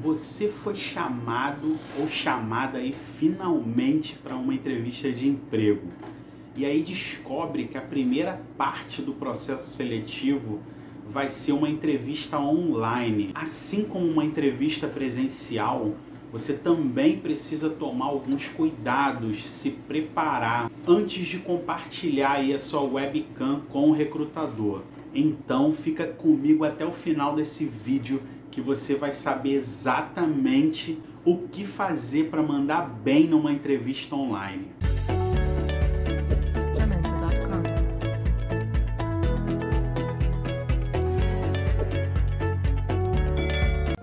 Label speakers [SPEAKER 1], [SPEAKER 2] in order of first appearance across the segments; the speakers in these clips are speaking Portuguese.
[SPEAKER 1] Você foi chamado ou chamada aí finalmente para uma entrevista de emprego. E aí descobre que a primeira parte do processo seletivo vai ser uma entrevista online. Assim como uma entrevista presencial, você também precisa tomar alguns cuidados, se preparar antes de compartilhar aí a sua webcam com o recrutador. Então fica comigo até o final desse vídeo que você vai saber exatamente o que fazer para mandar bem numa entrevista online.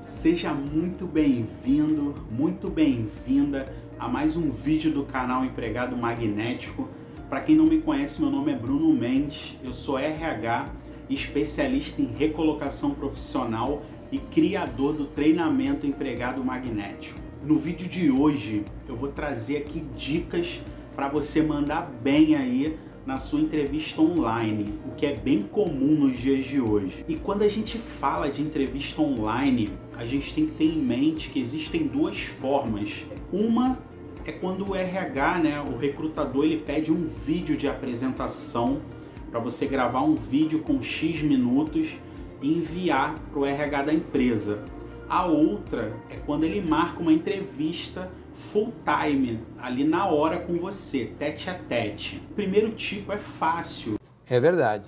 [SPEAKER 1] Seja muito bem-vindo, muito bem-vinda a mais um vídeo do canal Empregado Magnético. Para quem não me conhece, meu nome é Bruno Mendes, eu sou RH, especialista em recolocação profissional e criador do treinamento Empregado Magnético. No vídeo de hoje eu vou trazer aqui dicas para você mandar bem aí na sua entrevista online, o que é bem comum nos dias de hoje. E quando a gente fala de entrevista online, a gente tem que ter em mente que existem duas formas. Uma é quando o RH, o recrutador, ele pede um vídeo de apresentação para você gravar um vídeo com X minutos e enviar para o RH da empresa. A outra é quando ele marca uma entrevista full time, ali na hora com você, tete a tete. O primeiro tipo é fácil.
[SPEAKER 2] É verdade.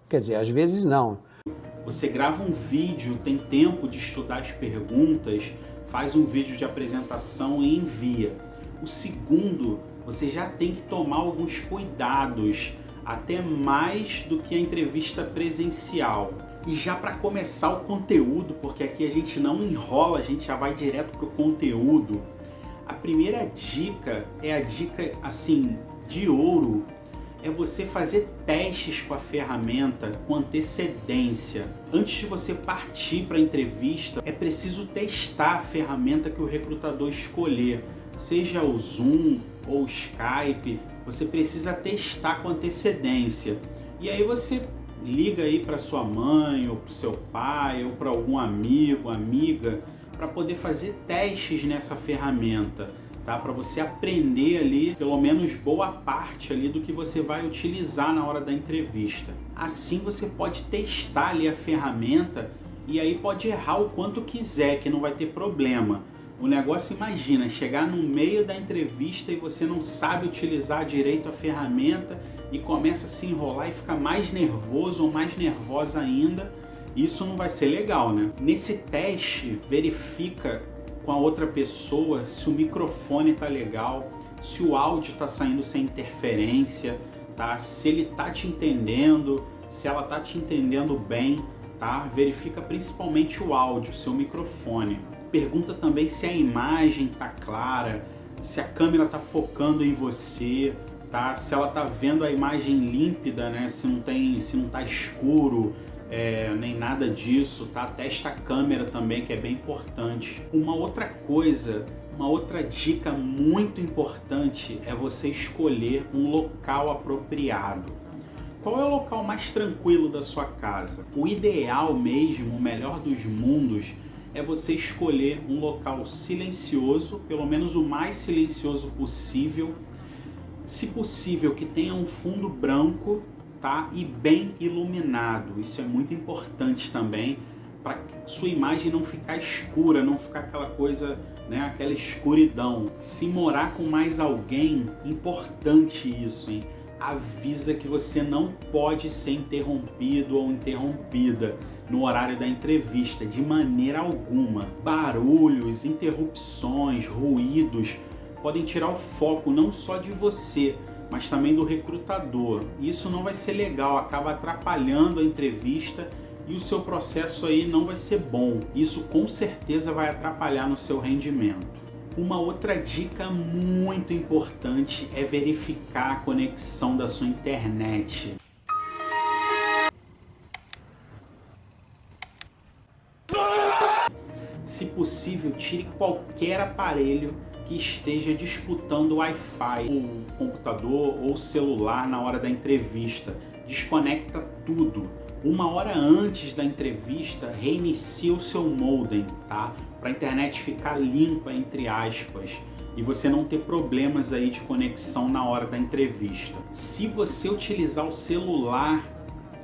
[SPEAKER 2] Quer dizer, às vezes não.
[SPEAKER 1] Você grava um vídeo, tem tempo de estudar as perguntas, faz um vídeo de apresentação e envia. O segundo, você já tem que tomar alguns cuidados, até mais do que a entrevista presencial. E já para começar o conteúdo, porque aqui a gente não enrola, a gente já vai direto pro conteúdo. A primeira dica é a dica assim de ouro, é você fazer testes com a ferramenta com antecedência. Antes de você partir para a entrevista, é preciso testar a ferramenta que o recrutador escolher, seja o Zoom ou o Skype, você precisa testar com antecedência. E aí você liga aí para sua mãe ou para o seu pai ou para algum amigo, amiga, para poder fazer testes nessa ferramenta, tá? Para você aprender ali, pelo menos boa parte ali do que você vai utilizar na hora da entrevista. Assim você pode testar ali a ferramenta e aí pode errar o quanto quiser, que não vai ter problema. O negócio, imagina, chegar no meio da entrevista e você não sabe utilizar direito a ferramenta e começa a se enrolar e fica mais nervoso ou mais nervosa ainda. Isso não vai ser legal, né? Nesse teste, verifica com a outra pessoa se o microfone tá legal, se o áudio tá saindo sem interferência, tá? Se ele tá te entendendo, se ela tá te entendendo bem, tá? Verifica principalmente o áudio, seu microfone. Pergunta também se a imagem tá clara, se a câmera tá focando em você, tá? Se ela tá vendo a imagem límpida, né? Se não tá escuro, nem nada disso, tá? Testa a câmera também, que é bem importante. Uma outra coisa, uma outra dica muito importante é você escolher um local apropriado. Qual é o local mais tranquilo da sua casa? O ideal mesmo, o melhor dos mundos, é você escolher um local silencioso, pelo menos o mais silencioso possível. Se possível, que tenha um fundo branco, tá? E bem iluminado. Isso é muito importante também, para sua imagem não ficar escura, não ficar aquela coisa, aquela escuridão. Se morar com mais alguém, importante isso, hein? Avisa que você não pode ser interrompido ou interrompida no horário da entrevista, de maneira alguma. Barulhos, interrupções, ruídos podem tirar o foco não só de você, mas também do recrutador. Isso não vai ser legal, acaba atrapalhando a entrevista e o seu processo aí não vai ser bom. Isso com certeza vai atrapalhar no seu rendimento. Uma outra dica muito importante é verificar a conexão da sua internet. Se possível, tire qualquer aparelho que esteja disputando o Wi-Fi, o computador ou o celular na hora da entrevista. Desconecta tudo, 1 hora antes da entrevista, reinicia o seu modem, tá? Para a internet ficar limpa, entre aspas, e você não ter problemas aí de conexão na hora da entrevista. Se você utilizar o celular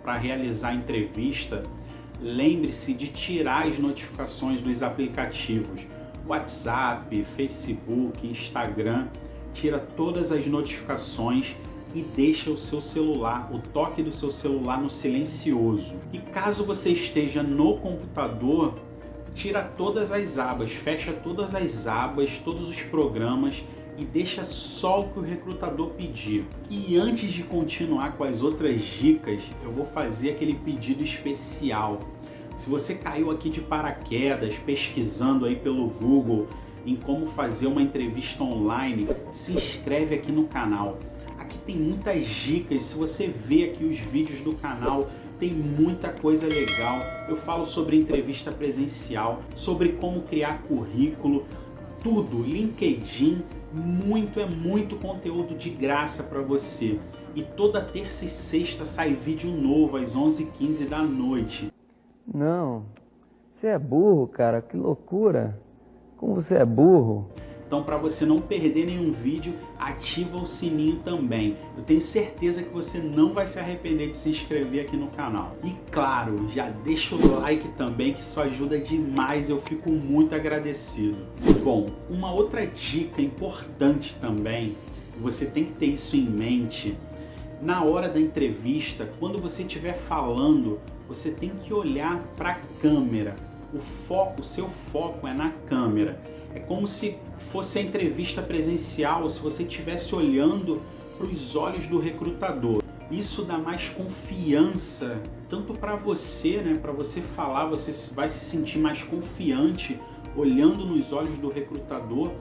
[SPEAKER 1] para realizar a entrevista, lembre-se de tirar as notificações dos aplicativos WhatsApp, Facebook, Instagram. Tira todas as notificações e deixa o seu celular, o toque do seu celular no silencioso. E caso você esteja no computador, tira todas as abas, fecha todas as abas, todos os programas e deixa só o que o recrutador pedir. E antes de continuar com as outras dicas, eu vou fazer aquele pedido especial. Se você caiu aqui de paraquedas pesquisando aí pelo Google em como fazer uma entrevista online, se inscreve aqui no canal. Aqui tem muitas dicas, se você vê aqui os vídeos do canal, tem muita coisa legal. Eu falo sobre entrevista presencial, sobre como criar currículo, tudo, LinkedIn, muito conteúdo de graça para você. E toda terça e sexta sai vídeo novo às 11h15 da noite.
[SPEAKER 3] Não, você é burro, cara, que loucura. Como você é burro.
[SPEAKER 1] Então, para você não perder nenhum vídeo, ativa o sininho também. Eu tenho certeza que você não vai se arrepender de se inscrever aqui no canal. E claro, já deixa o like também, que isso ajuda demais, eu fico muito agradecido. Bom, uma outra dica importante também, você tem que ter isso em mente, na hora da entrevista, quando você estiver falando, você tem que olhar para a câmera. O seu foco é na câmera. É como se fosse a entrevista presencial, se você estivesse olhando para os olhos do recrutador. Isso dá mais confiança, tanto para você, né? Para você falar, você vai se sentir mais confiante olhando nos olhos do recrutador.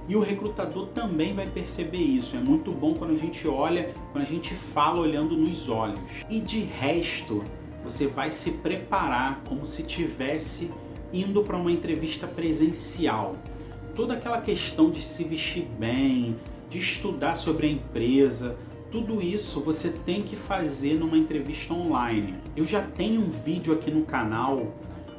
[SPEAKER 1] E o recrutador também vai perceber isso. É muito bom quando a gente olha, quando a gente fala olhando nos olhos. E de resto, você vai se preparar como se tivesse indo para uma entrevista presencial. Toda aquela questão de se vestir bem, de estudar sobre a empresa, tudo isso você tem que fazer numa entrevista online. Eu já tenho um vídeo aqui no canal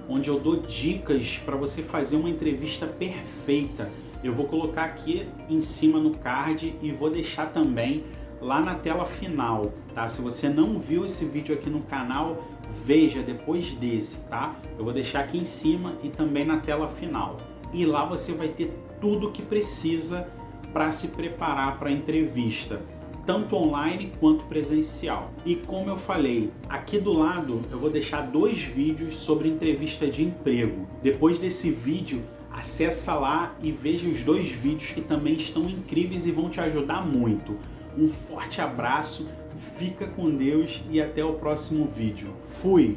[SPEAKER 1] onde eu dou dicas para você fazer uma entrevista perfeita. Eu vou colocar aqui em cima no card e vou deixar também lá na tela final, tá? Se você não viu esse vídeo aqui no canal, veja depois desse, tá? Eu vou deixar aqui em cima e também na tela final. E lá você vai ter tudo o que precisa para se preparar para a entrevista, tanto online quanto presencial. E como eu falei, aqui do lado eu vou deixar 2 vídeos sobre entrevista de emprego. Depois desse vídeo, acessa lá e veja os 2 vídeos que também estão incríveis e vão te ajudar muito. Um forte abraço, fica com Deus e até o próximo vídeo. Fui!